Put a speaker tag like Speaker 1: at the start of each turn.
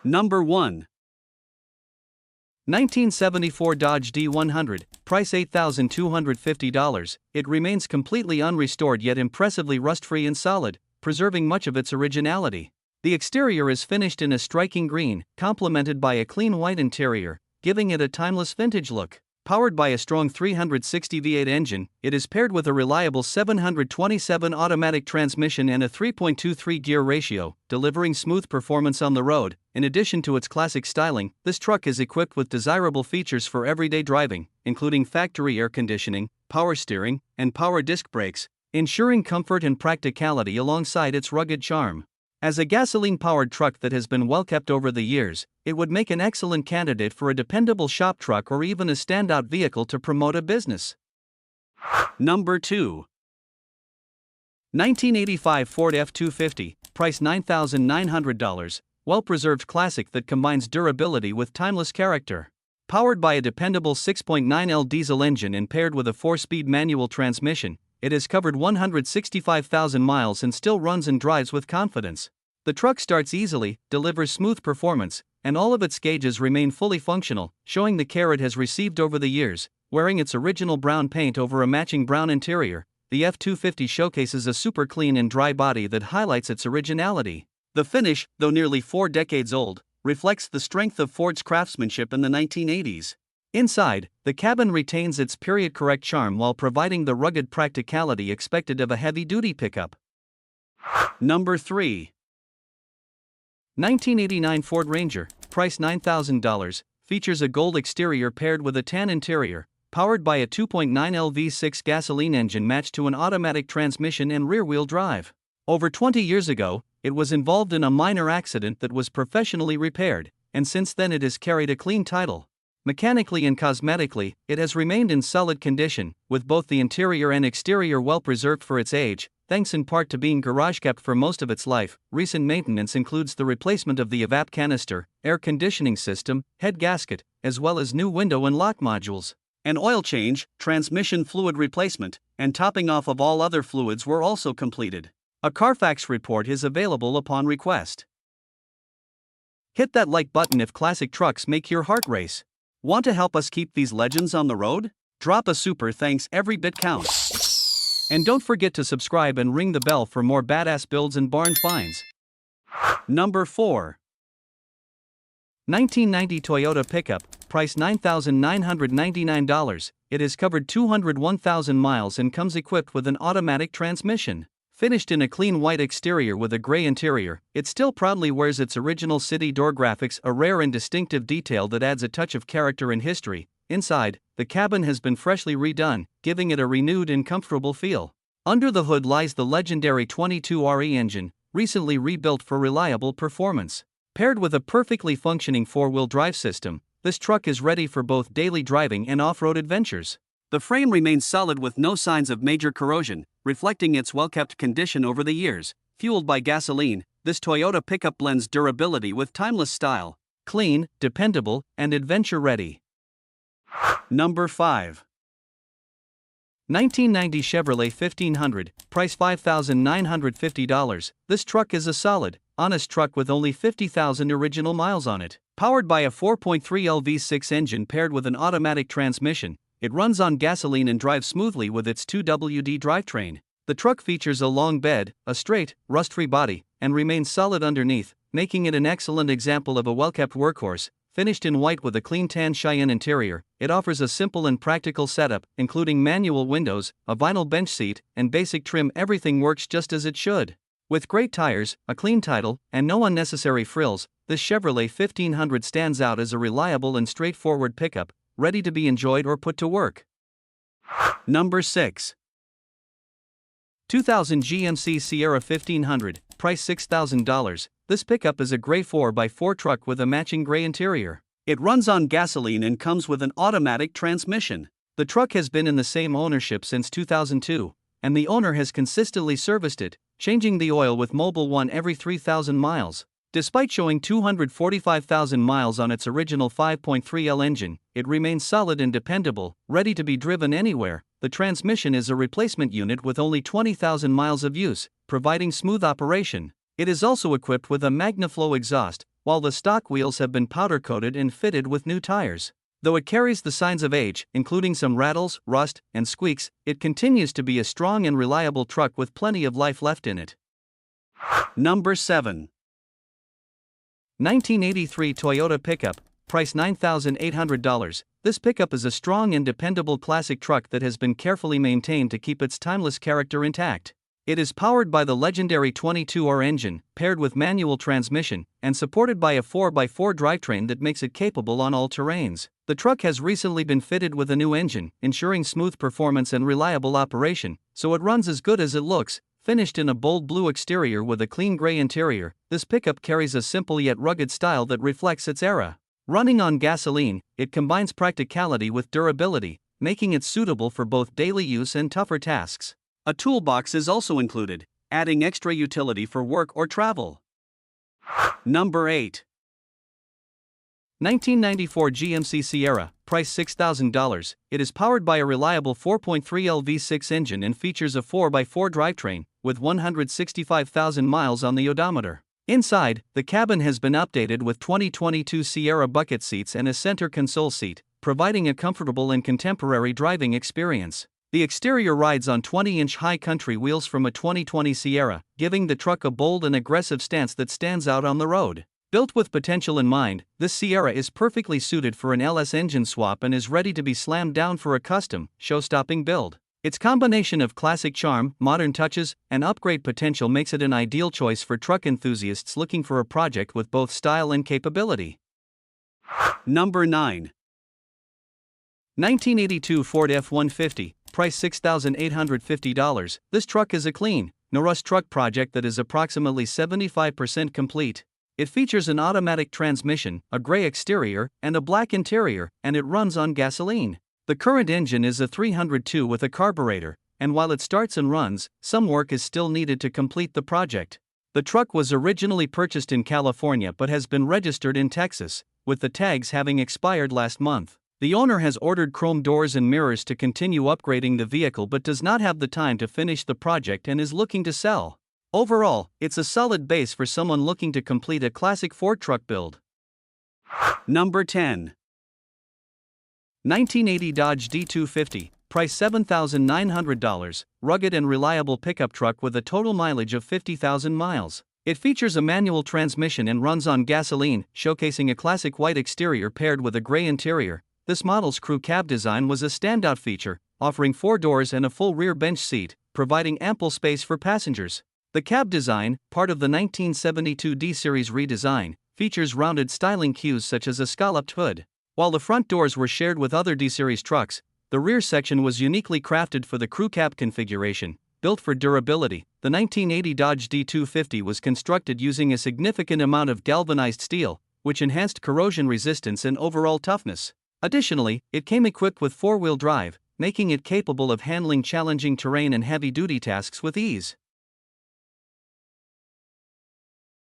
Speaker 1: Number 1. 1974 Dodge D100, price $8,250. It remains completely unrestored yet impressively rust-free and solid, preserving much of its originality. The exterior is finished in a striking green, complemented by a clean white interior, giving it a timeless vintage look. Powered by a strong 360 V8 engine, it is paired with a reliable 727 automatic transmission and a 3.23 gear ratio, delivering smooth performance on the road. In addition to its classic styling, this truck is equipped with desirable features for everyday driving, including factory air conditioning, power steering, and power disc brakes, ensuring comfort and practicality alongside its rugged charm. As a gasoline-powered truck that has been well kept over the years, it would make an excellent candidate for a dependable shop truck or even a standout vehicle to promote a business. Number 2. 1985 Ford F250, price $9,900, well-preserved classic that combines durability with timeless character. Powered by a dependable 6.9L diesel engine and paired with a 4-speed manual transmission, it has covered 165,000 miles and still runs and drives with confidence. The truck starts easily, delivers smooth performance, and all of its gauges remain fully functional, showing the care it has received over the years. Wearing its original brown paint over a matching brown interior, the F250 showcases a super clean and dry body that highlights its originality. The finish, though nearly 4 decades old, reflects the strength of Ford's craftsmanship in the 1980s. Inside, the cabin retains its period-correct charm while providing the rugged practicality expected of a heavy-duty pickup. Number 3. 1989 Ford Ranger, price $9,000, features a gold exterior paired with a tan interior, powered by a 2.9L V6 gasoline engine matched to an automatic transmission and rear-wheel drive. Over 20 years ago, it was involved in a minor accident that was professionally repaired, and since then it has carried a clean title. Mechanically and cosmetically, it has remained in solid condition, with both the interior and exterior well preserved for its age, thanks in part to being garage-kept for most of its life. Recent maintenance includes the replacement of the evap canister, air conditioning system, head gasket, as well as new window and lock modules. An oil change, transmission fluid replacement, and topping off of all other fluids were also completed. A Carfax report is available upon request. Hit that like button if classic trucks make your heart race. Want to help us keep these legends on the road? Drop a super thanks, every bit counts. And don't forget to subscribe and ring the bell for more badass builds and barn finds. Number 4. 1990 Toyota pickup, price $9,999. It has covered 201,000 miles and comes equipped with an automatic transmission. Finished in a clean white exterior with a gray interior, it still proudly wears its original city door graphics, a rare and distinctive detail that adds a touch of character and history. Inside, the cabin has been freshly redone, giving it a renewed and comfortable feel. Under the hood lies the legendary 22RE engine, recently rebuilt for reliable performance. Paired with a perfectly functioning 4-wheel drive system, this truck is ready for both daily driving and off-road adventures. The frame remains solid with no signs of major corrosion, reflecting its well-kept condition over the years. Fueled by gasoline, this Toyota pickup blends durability with timeless style. Clean, dependable, and adventure-ready. Number 5. 1990 Chevrolet 1500, price $5,950. This truck is a solid, honest truck with only 50,000 original miles on it. Powered by a 4.3L V6 engine paired with an automatic transmission, it runs on gasoline and drives smoothly with its 2WD drivetrain. The truck features a long bed, a straight, rust-free body, and remains solid underneath, making it an excellent example of a well-kept workhorse. Finished in white with a clean tan Cheyenne interior, it offers a simple and practical setup, including manual windows, a vinyl bench seat, and basic trim. Everything works just as it should. With great tires, a clean title, and no unnecessary frills, this Chevrolet 1500 stands out as a reliable and straightforward pickup, ready to be enjoyed or put to work. Number 6. 2000 GMC Sierra 1500, price $6,000. This pickup is a gray 4x4 truck with a matching gray interior. It runs on gasoline and comes with an automatic transmission. The truck has been in the same ownership since 2002, and the owner has consistently serviced it, changing the oil with Mobil 1 every 3,000 miles. Despite showing 245,000 miles on its original 5.3L engine, it remains solid and dependable, ready to be driven anywhere. The transmission is a replacement unit with only 20,000 miles of use, providing smooth operation. It is also equipped with a MagnaFlow exhaust, while the stock wheels have been powder-coated and fitted with new tires. Though it carries the signs of age, including some rattles, rust, and squeaks, it continues to be a strong and reliable truck with plenty of life left in it.
Speaker 2: Number 7.
Speaker 1: 1983 Toyota pickup, price $9,800. This pickup is a strong and dependable classic truck that has been carefully maintained to keep its timeless character intact. It is powered by the legendary 22R engine, paired with manual transmission, and supported by a 4x4 drivetrain that makes it capable on all terrains. The truck has recently been fitted with a new engine, ensuring smooth performance and reliable operation, so it runs as good as it looks. Finished in a bold blue exterior with a clean gray interior, this pickup carries a simple yet rugged style that reflects its era. Running on gasoline, it combines practicality with durability, making it suitable for both daily use and tougher tasks.
Speaker 2: A toolbox is also included, adding extra utility for work or travel. Number 8.
Speaker 1: 1994 GMC Sierra, price $6,000. It is powered by a reliable 4.3L V6 engine and features a 4x4 drivetrain, with 165,000 miles on the odometer. Inside, the cabin has been updated with 2022 Sierra bucket seats and a center console seat, providing a comfortable and contemporary driving experience. The exterior rides on 20-inch high country wheels from a 2020 Sierra, giving the truck a bold and aggressive stance that stands out on the road. Built with potential in mind, this Sierra is perfectly suited for an LS engine swap and is ready to be slammed down for a custom, show-stopping build. Its combination of classic charm, modern touches, and upgrade potential makes it an ideal choice for truck enthusiasts looking for a project with both style and capability.
Speaker 2: Number 9.
Speaker 1: 1982 Ford F250, price $6,850. This truck is a clean, no-rust truck project that is approximately 75% complete. It features an automatic transmission, a gray exterior, and a black interior, and it runs on gasoline. The current engine is a 302 with a carburetor, and while it starts and runs, some work is still needed to complete the project. The truck was originally purchased in California but has been registered in Texas, with the tags having expired last month. The owner has ordered chrome doors and mirrors to continue upgrading the vehicle but does not have the time to finish the project and is looking to sell. Overall, it's a solid base for someone looking to complete a classic Ford truck build.
Speaker 2: Number 10.
Speaker 1: 1980 Dodge D250, price $7,900, rugged and reliable pickup truck with a total mileage of 50,000 miles. It features a manual transmission and runs on gasoline, showcasing a classic white exterior paired with a gray interior. This model's crew cab design was a standout feature, offering 4 doors and a full rear bench seat, providing ample space for passengers. The cab design, part of the 1972 D-Series redesign, features rounded styling cues such as a scalloped hood. While the front doors were shared with other D-Series trucks, the rear section was uniquely crafted for the crew cab configuration. Built for durability, the 1980 Dodge D250 was constructed using a significant amount of galvanized steel, which enhanced corrosion resistance and overall toughness. Additionally, it came equipped with 4-wheel drive, making it capable of handling challenging terrain and heavy-duty tasks with ease.